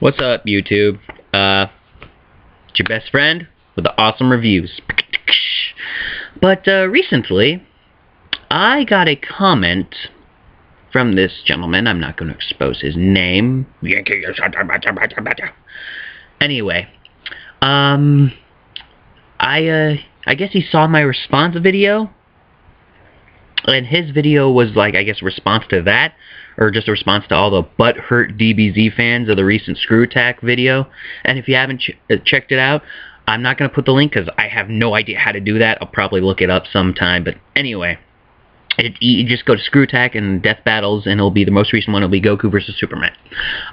What's up, YouTube? It's your best friend with the awesome reviews. But recently, I got a comment from this gentleman. I'm not going to expose his name. Anyway, I guess he saw my response video, and his video was like, I guess, a response to that, or just a response to all the butthurt DBZ fans of the recent Screw Attack video. And if you haven't checked it out, I'm not going to put the link because I have no idea how to do that. I'll probably look it up sometime. But anyway, you just go to Screw Attack and Death Battles, and it'll be the most recent one. It'll be Goku Versus Superman.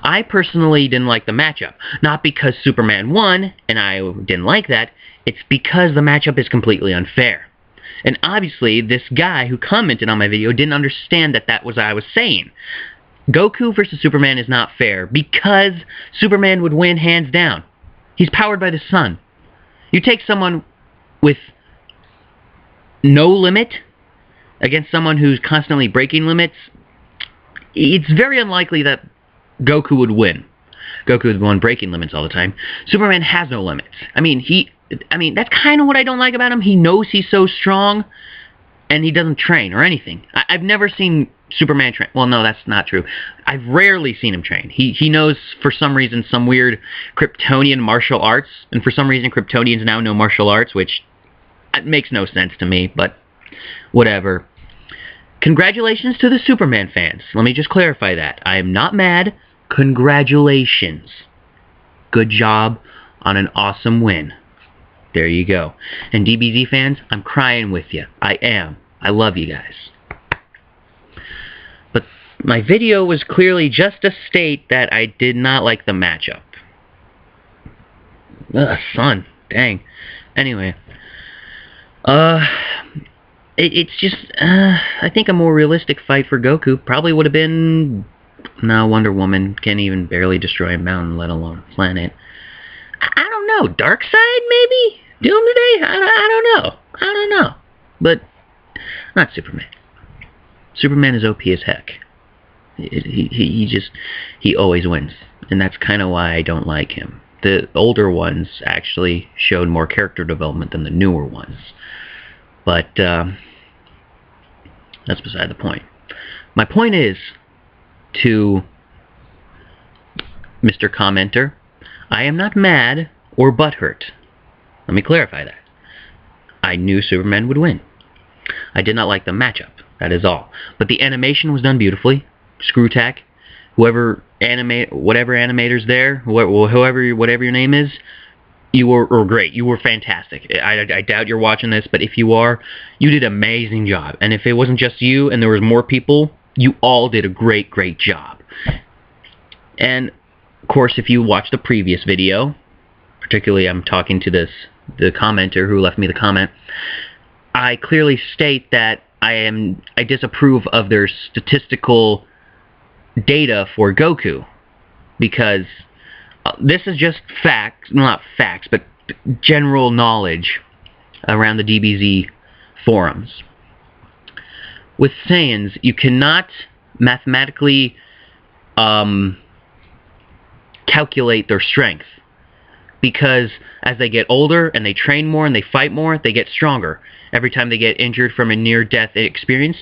I personally didn't like the matchup. Not because Superman won, and I didn't like that. It's because the matchup is completely unfair. And obviously, this guy who commented on my video didn't understand that that was what I was saying. Goku versus Superman is not fair because Superman would win hands down. He's powered by the sun. You take someone with no limit against someone who's constantly breaking limits, it's very unlikely that Goku would win. Goku is the one breaking limits all the time. Superman has no limits. I mean, that's kind of what I don't like about him. He knows he's so strong, and he doesn't train or anything. I've never seen Superman train. Well, no, that's not true. I've rarely seen him train. He knows, for some reason, some weird Kryptonian martial arts, and for some reason, Kryptonians now know martial arts, which makes no sense to me, but whatever. Congratulations to the Superman fans. Let me just clarify that. I am not mad. Congratulations. Good job on an awesome win. There you go. And DBZ fans, I'm crying with you. I am. I love you guys. But my video was clearly just to state that I did not like the matchup. Ugh, son. Dang. Anyway. It's just, I think a more realistic fight for Goku probably would have been... No, Wonder Woman can't even barely destroy a mountain, let alone a planet. I don't know. Darkseid, maybe? Doomsday? I don't know. But not Superman. Superman is OP as heck. He always wins. And that's kind of why I don't like him. The older ones actually showed more character development than the newer ones. But that's beside the point. My point is, to Mr. Commenter, I am not mad or butthurt. Let me clarify that. I knew Superman would win. I did not like the matchup. That is all. But the animation was done beautifully. Screw Attack, whatever animators there, whatever your name is, you were great. You were fantastic. I doubt you're watching this, but if you are, you did an amazing job. And if it wasn't just you and there was more people, you all did a great, great job. And, of course, if you watched the previous video, particularly I'm talking to the commenter who left me the comment, I clearly state that I disapprove of their statistical data for Goku. Because this is just facts, not facts, but general knowledge around the DBZ forums. With Saiyans, you cannot mathematically calculate their strength, because as they get older and they train more and they fight more, they get stronger. Every time they get injured from a near-death experience,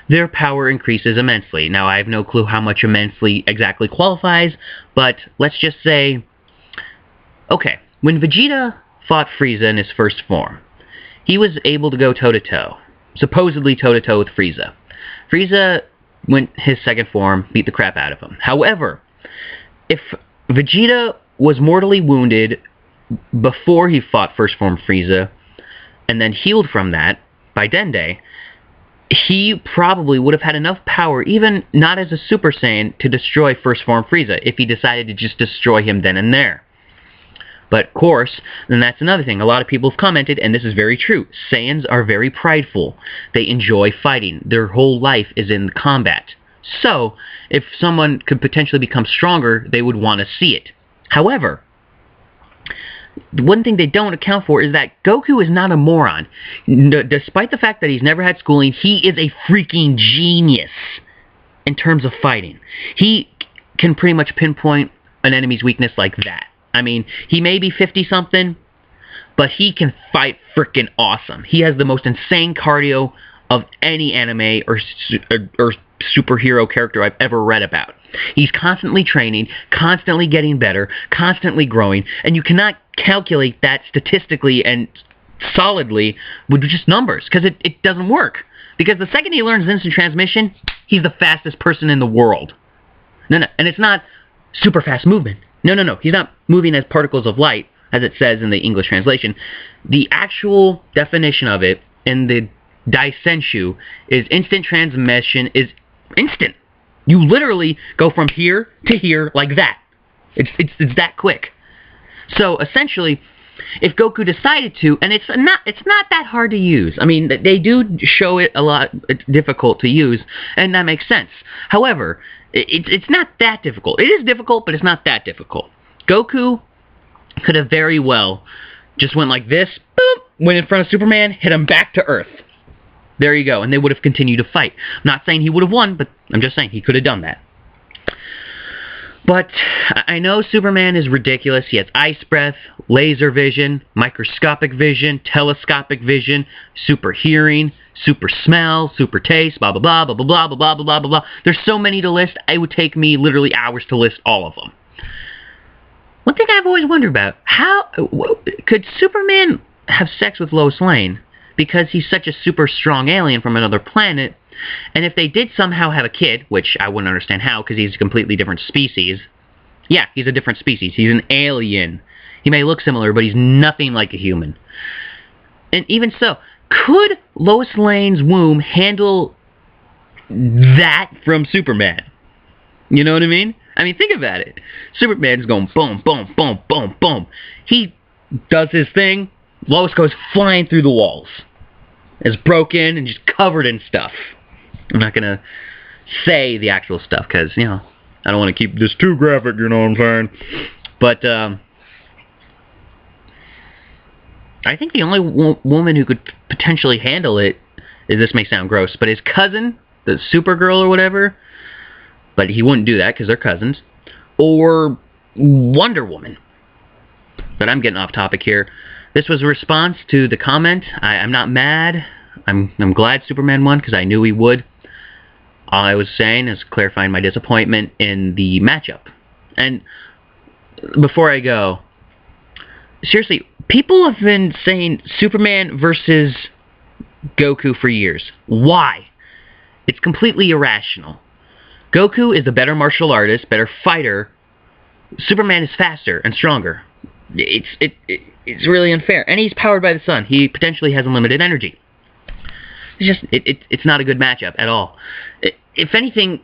their power increases immensely. Now, I have no clue how much immensely exactly qualifies, but let's just say, okay, when Vegeta fought Frieza in his first form, he was able to go toe-to-toe. Supposedly toe-to-toe with Frieza. Frieza went his second form, beat the crap out of him. However, if Vegeta was mortally wounded before he fought first form Frieza, and then healed from that by Dende, he probably would have had enough power, even not as a Super Saiyan, to destroy first form Frieza, if he decided to just destroy him then and there. But, of course, and that's another thing, a lot of people have commented, and this is very true, Saiyans are very prideful. They enjoy fighting. Their whole life is in combat. So, if someone could potentially become stronger, they would want to see it. However, the one thing they don't account for is that Goku is not a moron. Despite the fact that he's never had schooling, he is a freaking genius in terms of fighting. He can pretty much pinpoint an enemy's weakness like that. I mean, he may be 50-something, but he can fight frickin' awesome. He has the most insane cardio of any anime or superhero character I've ever read about. He's constantly training, constantly getting better, constantly growing, and you cannot calculate that statistically and solidly with just numbers, because it doesn't work. Because the second he learns instant transmission, he's the fastest person in the world. No, and it's not super fast movement. No. He's not moving as particles of light, as it says in the English translation. The actual definition of it in the Daisenshu is instant transmission is instant. You literally go from here to here like that. It's that quick. So essentially, if Goku decided to, and it's not that hard to use. I mean, they do show it a lot difficult to use, and that makes sense. However, it's not that difficult. It is difficult, but it's not that difficult. Goku could have very well just went like this, boop, went in front of Superman, hit him back to Earth. There you go, and they would have continued to fight. I'm not saying he would have won, but I'm just saying he could have done that. But I know Superman is ridiculous. He has ice breath, laser vision, microscopic vision, telescopic vision, super hearing, super smell, super taste, blah, blah, blah, blah, blah, blah, blah, blah, blah, blah, blah. There's so many to list, it would take me literally hours to list all of them. One thing I've always wondered about, could Superman have sex with Lois Lane? Because he's such a super strong alien from another planet, and if they did somehow have a kid, which I wouldn't understand how, because he's a completely different species. Yeah, he's a different species. He's an alien. He may look similar, but he's nothing like a human. And even so, could Lois Lane's womb handle that from Superman? You know what I mean? I mean, think about it. Superman's going boom, boom, boom, boom, boom. He does his thing. Lois goes flying through the walls. It's broken and just covered in stuff. I'm not going to say the actual stuff because, you know, I don't want to keep this too graphic, you know what I'm saying? But, I think the only woman who could potentially handle it, this may sound gross, but his cousin, the Supergirl or whatever, but he wouldn't do that because they're cousins, or Wonder Woman. But I'm getting off topic here. This was a response to the comment. I'm not mad. I'm glad Superman won because I knew he would. All I was saying is clarifying my disappointment in the matchup. And before I go, seriously, people have been saying Superman versus Goku for years. Why? It's completely irrational. Goku is a better martial artist, better fighter. Superman is faster and stronger. It's really unfair. And he's powered by the sun. He potentially has unlimited energy. It's not a good matchup at all. If anything,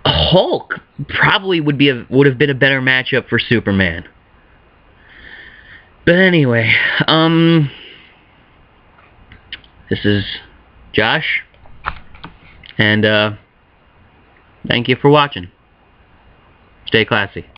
Hulk probably would have been a better matchup for Superman. But anyway, this is Josh, and thank you for watching. Stay classy.